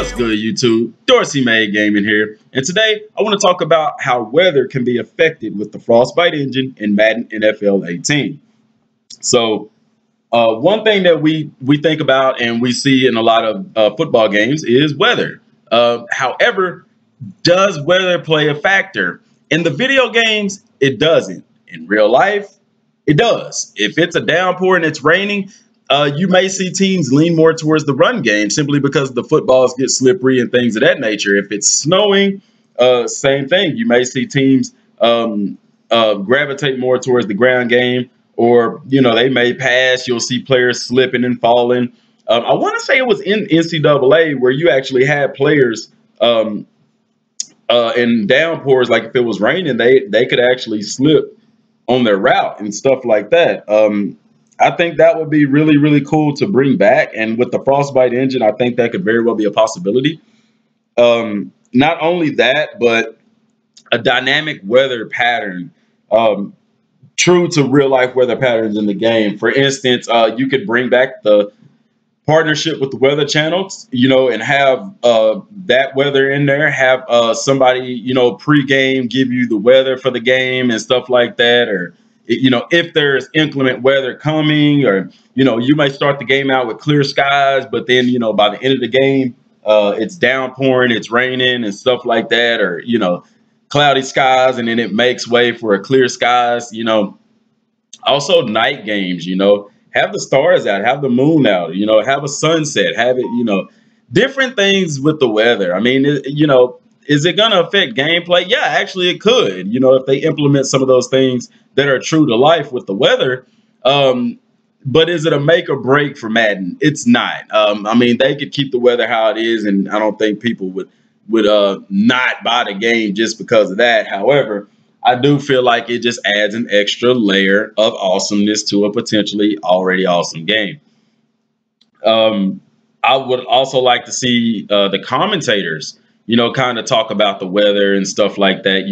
What's good, YouTube? Dorsey Made Gaming here, and today I want to talk about how weather can be affected with the Frostbite engine in Madden NFL 18. So, one thing that we think about and we see in a lot of football games is weather. However, does weather play a factor? In the video games, it doesn't. In real life, it does. If it's a downpour and it's raining, you may see teams lean more towards the run game simply because the footballs get slippery and things of that nature. If it's snowing, same thing. You may see teams gravitate more towards the ground game, or they may pass. You'll see players slipping and falling. I want to say it was in NCAA where you actually had players in downpours, like if it was raining, they could actually slip on their route and stuff like that. I think that would be really, really cool to bring back. And with the Frostbite engine, I think that could very well be a possibility. Not only that, but a dynamic weather pattern, true to real life weather patterns in the game. For instance, you could bring back the partnership with the Weather Channels, and have that weather in there, have somebody, pre-game give you the weather for the game and stuff like that. Or, if there's inclement weather coming, or, you might start the game out with clear skies, but then, by the end of the game, it's downpouring, it's raining and stuff like that. Or, cloudy skies, and then it makes way for a clear skies, also night games, have the stars out, have the moon out, have a sunset, have it, different things with the weather. I mean, is it going to affect gameplay? Yeah, actually it could, if they implement some of those things that are true to life with the weather. But is it a make or break for Madden? It's not. I mean, they could keep the weather how it is, and I don't think people would not buy the game just because of that. However, I do feel like it just adds an extra layer of awesomeness to a potentially already awesome game. I would also like to see the commentators, kind of talk about the weather and stuff like that.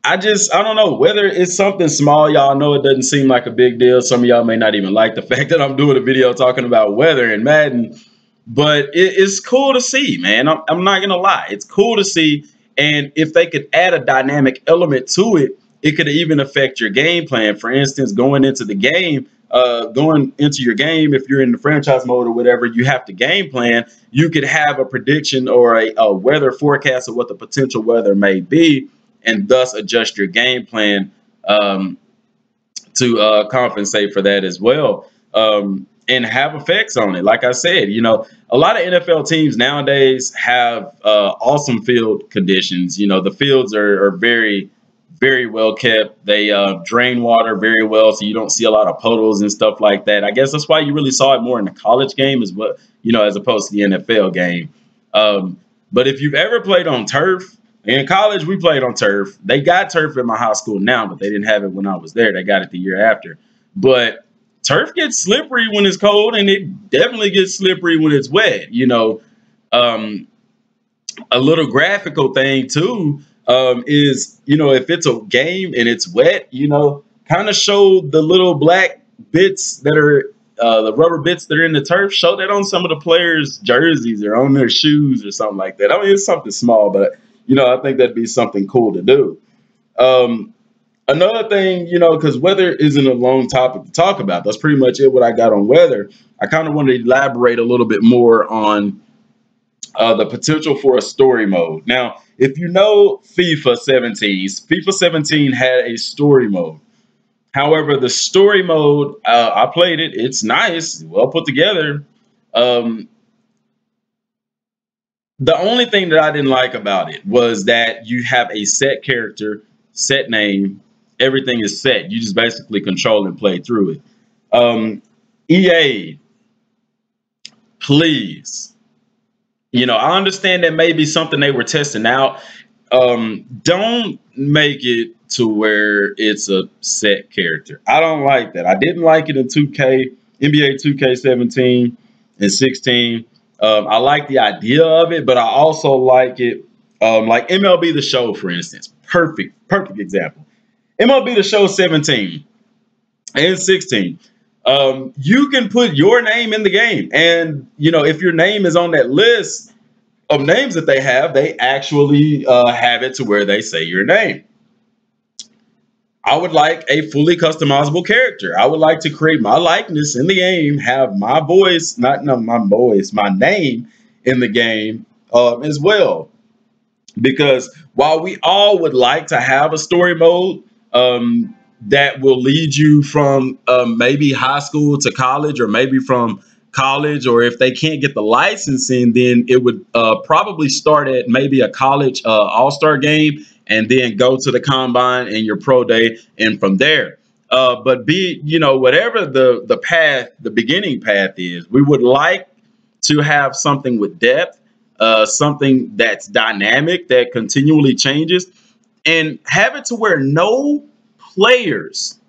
I don't know. Weather is something small. Y'all know it doesn't seem like a big deal. Some of y'all may not even like the fact that I'm doing a video talking about weather in Madden, but it's cool to see, man. I'm not going to lie. It's cool to see. And if they could add a dynamic element to it, it could even affect your game plan. For instance, going into your game, if you're in the franchise mode or whatever, you have to game plan. You could have a prediction or a weather forecast of what the potential weather may be, and thus adjust your game plan to compensate for that as well. And have effects on it. Like I said, a lot of NFL teams nowadays have awesome field conditions. The fields are very, very well kept. They drain water very well, so you don't see a lot of puddles and stuff like that. I guess that's why you really saw it more in the college game as well, as opposed to the NFL game. But if you've ever played on turf, in college we played on turf. They got turf at my high school now, but they didn't have it when I was there. They got it the year after. But turf gets slippery when it's cold, and it definitely gets slippery when it's wet. A little graphical thing too is, if it's a game and it's wet, kind of show the little black bits that are the rubber bits that are in the turf. Show that on some of the players' jerseys or on their shoes or something like that. I mean, it's something small, but I think that'd be something cool to do. Another thing, because weather isn't a long topic to talk about. That's pretty much it, what I got on weather. I kind of want to elaborate a little bit more on the potential for a story mode. Now, if you know FIFA 17 had a story mode. However, the story mode, I played it. It's nice, well put together. The only thing that I didn't like about it was that you have a set character, set name. Everything is set. You just basically control and play through it. EA, please. I understand that may be something they were testing out. Don't make it to where it's a set character. I don't like that. I didn't like it in 2K, NBA 2K17 and 16. I like the idea of it, but I also like it, like MLB The Show, for instance. Perfect example. MLB The Show 17 and 16. You can put your name in the game, and if your name is on that list, of names that they have, they actually have it to where they say your name. I would like a fully customizable character. I would like to create my likeness in the game, have my voice, not no, my voice, my name in the game as well. Because while we all would like to have a story mode that will lead you from maybe high school to college, or maybe from college, or if they can't get the licensing, then it would probably start at maybe a college all-star game and then go to the combine and your pro day, and from there. But be, whatever the path, the beginning path is, we would like to have something with depth, something that's dynamic, that continually changes, and have it to where no players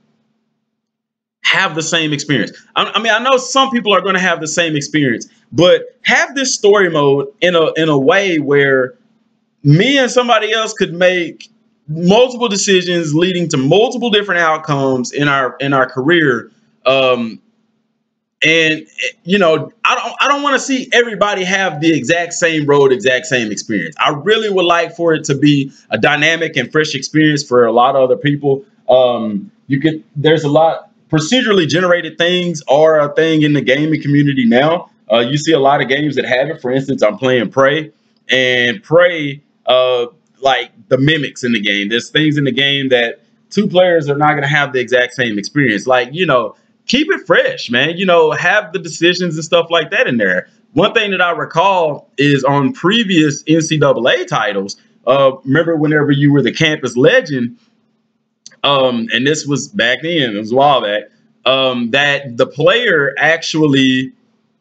have the same experience. I mean, I know some people are going to have the same experience, but have this story mode in a way where me and somebody else could make multiple decisions leading to multiple different outcomes in our career. And I don't want to see everybody have the exact same road, exact same experience. I really would like for it to be a dynamic and fresh experience for a lot of other people. There's a lot procedurally generated things are a thing in the gaming community now. You see a lot of games that have it. For instance, I'm playing Prey, and Prey, like the mimics in the game, there's things in the game that two players are not going to have the exact same experience. Like, keep it fresh, man. Have the decisions and stuff like that in there. One thing that I recall is on previous NCAA titles, remember whenever you were the campus legend, and this was back then, it was a while back, that the player actually,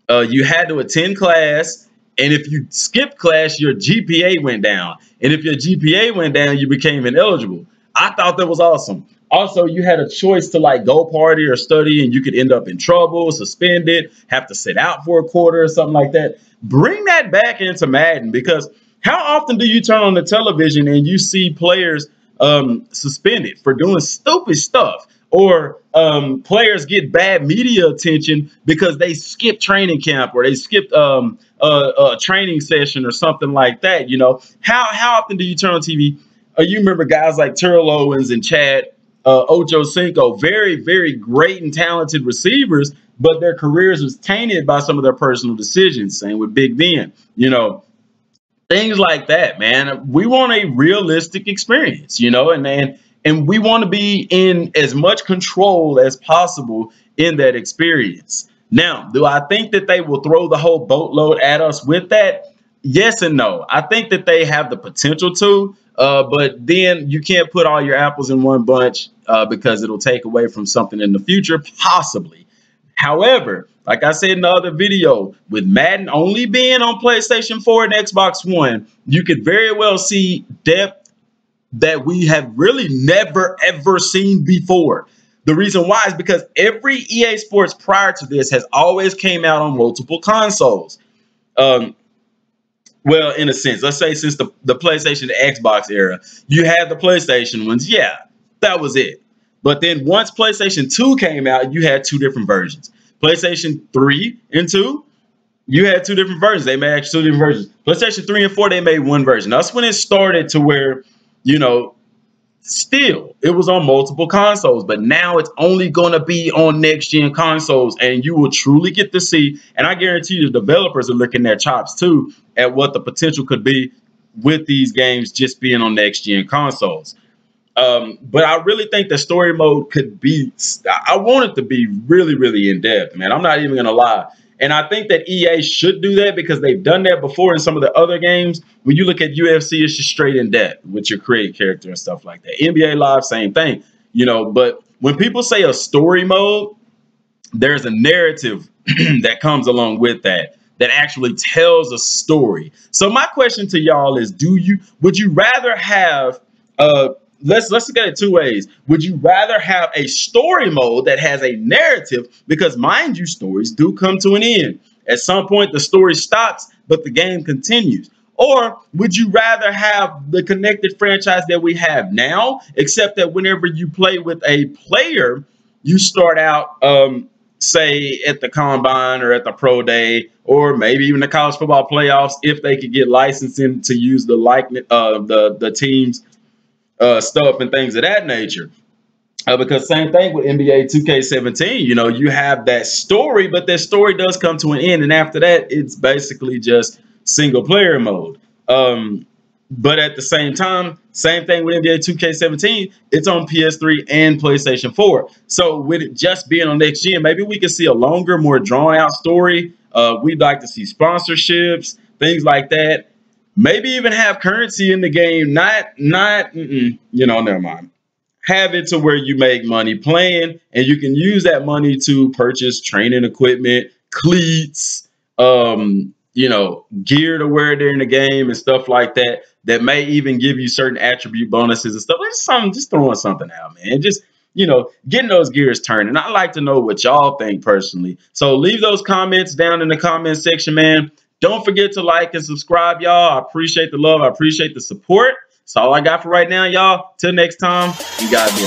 you had to attend class, and if you skipped class, your GPA went down. And if your GPA went down, you became ineligible. I thought that was awesome. Also, you had a choice to like go party or study, and you could end up in trouble, suspended, have to sit out for a quarter or something like that. Bring that back into Madden, because how often do you turn on the television and you see players suspended for doing stupid stuff, or players get bad media attention because they skipped training camp, or they skipped a training session or something like that? How often do you turn on TV? You remember guys like Terrell Owens and Chad Ocho Cinco, very, very great and talented receivers, but their careers was tainted by some of their personal decisions. Same with Big Ben, things like that, man. We want a realistic experience, and we want to be in as much control as possible in that experience. Now, do I think that they will throw the whole boatload at us with that? Yes and no. I think that they have the potential to, but then you can't put all your apples in one bunch because it'll take away from something in the future, possibly. However, like I said in the other video, with Madden only being on PlayStation 4 and Xbox One, you could very well see depth that we have really never, ever seen before. The reason why is because every EA Sports prior to this has always came out on multiple consoles. Well, in a sense, let's say since the PlayStation to Xbox era, you had the PlayStation ones. Yeah, that was it. But then once PlayStation 2 came out, you had two different versions. PlayStation 3 and 2, you had two different versions. They made actually two different versions. PlayStation 3 and 4, they made one version. That's when it started to where, still, it was on multiple consoles, but now it's only going to be on next-gen consoles, and you will truly get to see, and I guarantee you the developers are licking their chops too at what the potential could be with these games just being on next-gen consoles. But I really think the story mode could be, I want it to be really, really in-depth, man. I'm not even going to lie. And I think that EA should do that because they've done that before in some of the other games. When you look at UFC, it's just straight in depth with your create character and stuff like that. NBA Live, same thing, But when people say a story mode, there's a narrative that comes along with that actually tells a story. So my question to y'all is, would you rather have let's look at it two ways. Would you rather have a story mode that has a narrative? Because mind you, stories do come to an end. At some point, the story stops, but the game continues. Or would you rather have the connected franchise that we have now, except that whenever you play with a player, you start out say at the combine or at the pro day, or maybe even the college football playoffs, if they could get licensing to use the the team's stuff and things of that nature. Because same thing with NBA 2K17, you know, you have that story, but that story does come to an end, and after that, it's basically just single player mode. But at the same time, same thing with NBA 2K17, it's on PS3 and PlayStation 4. So with it just being on next gen, maybe we could see a longer, more drawn out story. We'd like to see sponsorships, things like that. Maybe even have currency in the game. Never mind. Have it to where you make money playing, and you can use that money to purchase training equipment, cleats, gear to wear during the game and stuff like that. That may even give you certain attribute bonuses and stuff. Just throwing something out, man. Just, getting those gears turning. I like to know what y'all think personally. So leave those comments down in the comment section, man. Don't forget to like and subscribe, y'all. I appreciate the love. I appreciate the support. That's all I got for right now, y'all. Till next time, you guys be